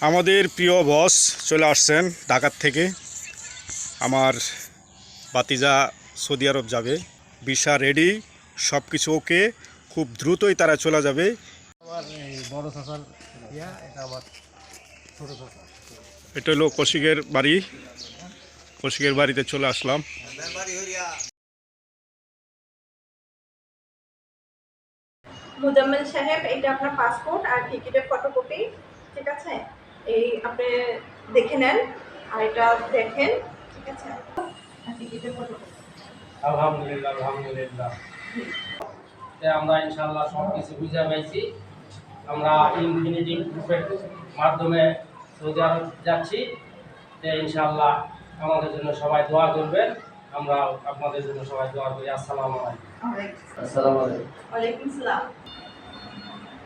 আমাদের প্রিয় বস চলে আসছেন ঢাকার থেকে। আমার ভাতিজা সৌদি আরব যাবে, ভিসা রেডি, সব কিছু ওকে, খুব দ্রুতই তারা চলে যাবে। আমার বড় চাচার ইয়া, এটা আমার ছোট চাচা। এটা হলো কৌশিকের বাড়ি। কৌশিকের বাড়িতে চলে আসলাম। মুজাম্মেল সাহেব, এটা আপনার পাসপোর্ট আর টিকিটের ফটোকপি, ঠিক আছে? এই আপনি দেখে নেন, আর এটা দেখেন, ঠিক আছে? আর টিকিটের ফটোকপি। আলহামদুলিল্লাহ আলহামদুলিল্লাহ। আমরা ইনশাআল্লাহ সব কিছু বুঝে পাইছি। আমরা ইনফিনিটি গ্রুপের মাধ্যমে সৌদি আরব যাচ্ছি। ইনশাআল্লাহ আমাদের জন্য সবাই দোয়া করবেন। আমরা আপনাদের জন্য সবাই দোয়া করি। আসসালামু আলাইকুম। আসসালামু আলাইকুম। ওয়ালাইকুম সালাম।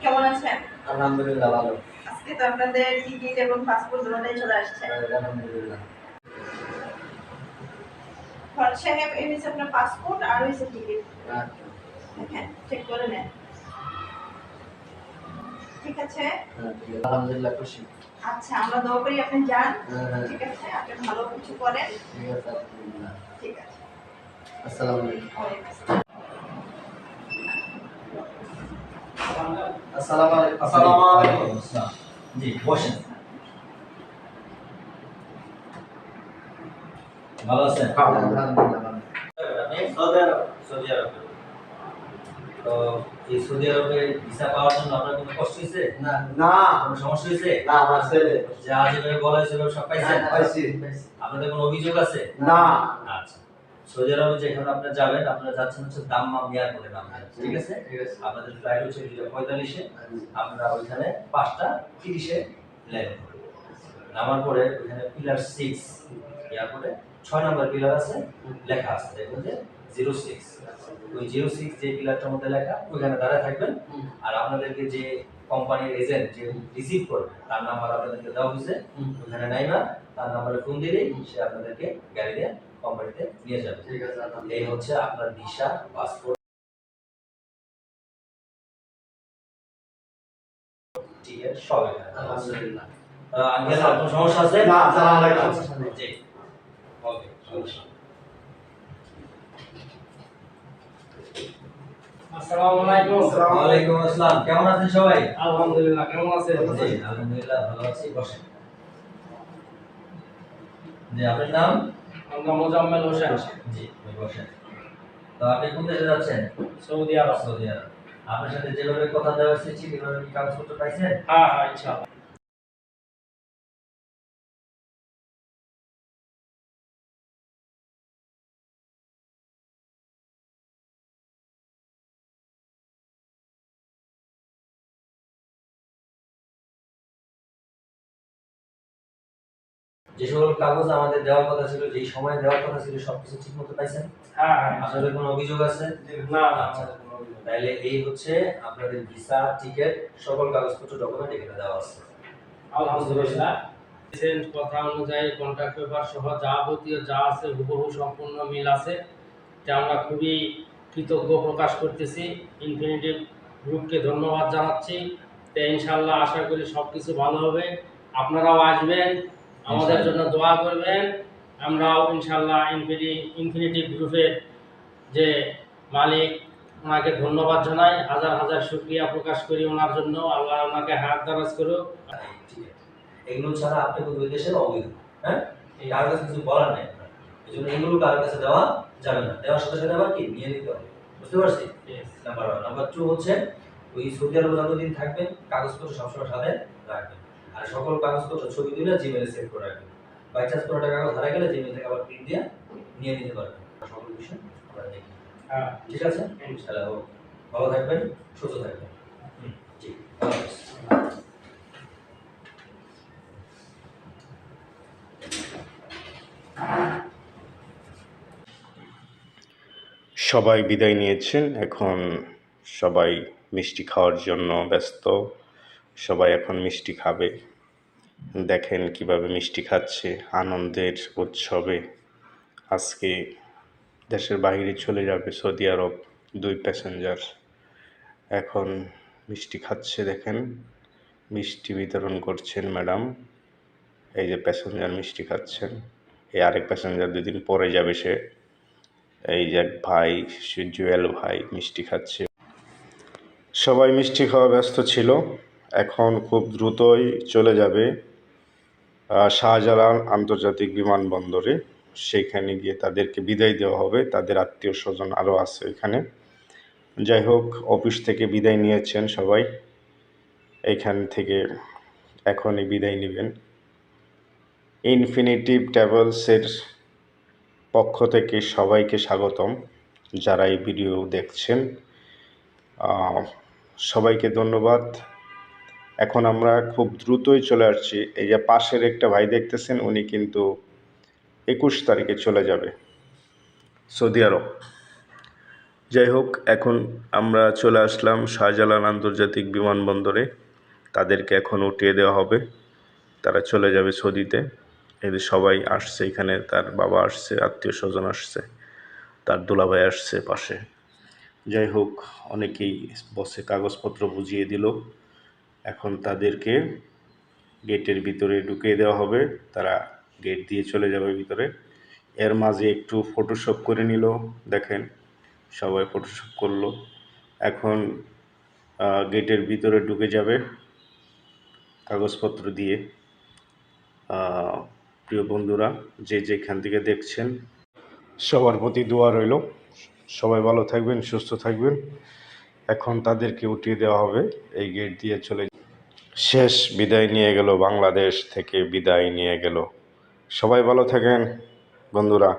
কেমন আছেন? আলহামদুলিল্লাহ ভালো। আজকে তো আপনাদের টিকিট এবং পাসপোর্ট দুটোই চলে আসছে। আলহামদুলিল্লাহ। ফরজ সাহেব, এই হচ্ছে আপনার পাসপোর্ট আর হচ্ছে টিকিট। আচ্ছা। দেখেন, চেক করে নেন, ঠিক আছে? আলহামদুলিল্লাহ খুশি। আচ্ছা, আমরা দোয়া করি আপনি যান, হ্যাঁ। ঠিক আছে? আপনি ভালো কিছু করেন, ঠিক আছে আলহামদুলিল্লাহ। ঠিক আছে? আসসালামু আলাইকুম। ওয়ালাইকুম আসসালাম। আসসালামু আলাইকুম। আসসালামু আলাইকুম। জি বসেন। ভালো আছেন? আলহামদুলিল্লাহ ভালো। আপনি সৌদি আরবে। তো এই সৌদি আরবে ভিসা পাওয়ার জন্য আপনার কোনো কষ্ট হয়েছে? না না। কোনো সমস্যা হয়েছে? না, আমার ছেলে। যা যেভাবে বলা হয়েছে সেভাবে সব পাইছেন? পাইছি। আপনাদের কোনো অভিযোগ আছে? না। আচ্ছা। সৌদি আরবে যেখানে আপনি যাবেন, আপনারা যাচ্ছেন হচ্ছে দাম্মাম এয়ারপোর্টে নামবেন, ঠিক আছে? ঠিক আছে। আপনাদের ফ্লাইট হচ্ছে 2:45-এ। আপনারা ওইখানে 5:30-এ ল্যান্ড করবেন। নামার পরে ওইখানে পিলার 6 এয়ারপোর্টে 6 নম্বর পিলার আছে, লেখা আছে দেখুন যে 06। ওই 06 যে পিলারটার মধ্যে লেখা, ওইখানে দাঁড়ায় থাকবেন। আর আপনাদেরকে যে কোম্পানির এজেন্ট যে রিসিভ করবে তার নাম্বার আপনাদেরকে দেওয়া হয়েছে, ওখানে নাইবা তার নাম্বারে ফোন দিলেই সে আপনাদেরকে গাড়ি দিয়ে কোম্পানিতে নিয়ে যাবে। ঠিক আছে। এই হচ্ছে আপনার ভিসা, পাসপোর্ট, টিকিট সব এখানে। আলহামদুলিল্লাহ। আঙ্কেল আপনার সমস্যা আছে? না, আসসালামু আলাইকুম। জি, ওকে, সমস্যা নেই। আসসালামু আলাইকুম। ওয়ালাইকুম আসসালাম। কেমন আছেন সবাই? আলহামদুলিল্লাহ। কেমন আছেন? জি, আলহামদুলিল্লাহ ভালো আছি। বসেন। জি, আপনার নাম? আমরা মোজাম্মেল হোসেন, জি, আপনি বসেন। তো আপনি কোন দেশে যাচ্ছেন? সৌদি আরব। সৌদি আরব। আপনার সাথে যেভাবে কথা দেওয়া হয়েছে সেভাবে কি কাগজপত্র পাইছেন? হ্যাঁ হ্যাঁ, ইনশাআল্লাহ। যে সকল কাগজ আমাদের দেওয়ার কথা ছিল, যেই সময় দেওয়ার কথা ছিল, সবকিছু ঠিক মতো পাইছেন? হ্যাঁ হ্যাঁ। আপনাদের কোনো অভিযোগ আছে? না না, আচ্ছা। আমাদের কোনো অভিযোগ নেই। তাহলে এই হচ্ছে আপনাদের ভিসা, টিকিট, সকল কাগজপত্র, ডকুমেন্ট এখানে দেওয়া আছে। আলহামদুলিল্লাহ। রিসেন্ট কথা অনুযায়ী কন্ট্রাক্ট পেপার সহ যাবতীয় যা আছে হুবহু সম্পূর্ণ মিল আছে। যা আমরা খুবই কৃতজ্ঞ প্রকাশ করতেছি, ইনফিনিটি গ্রুপকে ধন্যবাদ জানাচ্ছি। তো ইনশাআল্লাহ আশা করি সব কিছু ভালো হবে। আপনারাও আসবেন, আমাদের জন্য দোয়া করবেন। আমরাও ইনশাআল্লাহ ইনফিনিটি গ্রুপের যে মালিক, ওনাকে ধন্যবাদ জানাই, হাজার হাজার শুকরিয়া প্রকাশ করি ওনার জন্য। আল্লাহ ওনাকে হায়াত দারাজ করুক। ঠিক আছে। এগুলো ছাড়া আপনি কিন্তু ওই দেশের অবৈধ। হ্যাঁ, এই কারোর কাছে কিছু বলার নেই আপনার। এই জন্য এগুলো কারোর কাছে দেওয়া যাবে না। দেওয়ার সাথে সাথে আবার কি নিয়ে নিতে হবে। বুঝতে পারছি? নাম্বার 1। নাম্বার 2 হচ্ছে ওই সৌদি আরবে যতদিন থাকবেন কাগজপত্র সবসময় সাথে রাখবেন। আর সকল কাগজপত্র ছবি তুলে জিমেলে সেভ করে রাখবেন। বাই চান্স কোনোটা কাগজ হারিয়ে গেলে জিমেল থেকে আবার প্রিন্ট দিয়ে নিয়ে নিতে পারবেন। সকল বিষয় আমরা দেখি। হ্যাঁ, ঠিক আছে? ইনশাআল্লাহ। ভালো থাকবেন, সুস্থ থাকবেন। জি, আল্লাহ হাফেজ। সবাই বিদায় নিয়েছেন, এখন সবাই মিষ্টি খাওয়ার জন্য ব্যস্ত। সবাই এখন মিষ্টি খাবে। দেখেন কিভাবে মিষ্টি খাচ্ছে আনন্দের উৎসবে। আজকে দেশের বাইরে চলে যাবে সৌদি আরব 2 প্যাসেঞ্জার। এখন মিষ্টি খাচ্ছে দেখেন, মিষ্টি বিতরণ করছেন ম্যাডাম। এই যে প্যাসেঞ্জার মিষ্টি খাচ্ছেন, এই আরেক প্যাসেঞ্জার 2 দিন পরে যাবে সে। এই যে এক ভাই, সে জুয়েল ভাই মিষ্টি খাচ্ছে। সবাই মিষ্টি খাওয়া ব্যস্ত ছিল। এখন খুব দ্রুতই চলে যাবে শাহজালাল আন্তর্জাতিক বিমানবন্দরে। সেইখানে গিয়ে তাদেরকে বিদায় দেওয়া হবে। তাদের আত্মীয় স্বজন আরও আছে এখানে। যাই হোক, অফিস থেকে বিদায় নিয়েছেন সবাই। এইখান থেকে এখনই বিদায় নেবেন। ইনফিনিটিভ ট্রাভেলসের পক্ষ থেকে সবাইকে স্বাগতম, যারা এই ভিডিও দেখছেন সবাইকে ধন্যবাদ। এখন আমরা খুব দ্রুতই চলে আসছি। এই যে পাশের একটা ভাই দেখতেছেন, উনি কিন্তু 21 তারিখে চলে যাবে সৌদি আরব। যাই হোক, এখন আমরা চলে আসলাম শাহজালাল আন্তর্জাতিক বিমানবন্দরে। তাদেরকে এখন উঠিয়ে দেওয়া হবে, তারা চলে যাবে সৌদিতে। এদের সবাই আসছে এখানে, তার বাবা আসছে, আত্মীয় স্বজন আসছে, তার দুলাভাই আসছে পাশে। যাই হোক, অনেকেই বসে কাগজপত্র বুঝিয়ে দিল। এখন তাদেরকে গেটের ভিতরে ঢুকিয়ে দেওয়া হবে, তারা গেট দিয়ে চলে যাবে ভিতরে। এর মাঝে একটু ফটোশপ করে নিল, দেখেন সবাই ফটোশপ করলো। এখন গেটের ভিতরে ঢুকে যাবে কাগজপত্র দিয়ে। প্রিয় বন্ধুরা, যে যেখান থেকে দেখছেন, সবার প্রতি দোয়া রইল। সবাই ভালো থাকবেন, সুস্থ থাকবেন। এখন তাদেরকে উঠিয়ে দেওয়া হবে, এই গেট দিয়ে চলে শেষ বিদায় নিয়ে গেল, বাংলাদেশ থেকে বিদায় নিয়ে গেল। সবাই ভালো থাকেন বন্ধুরা।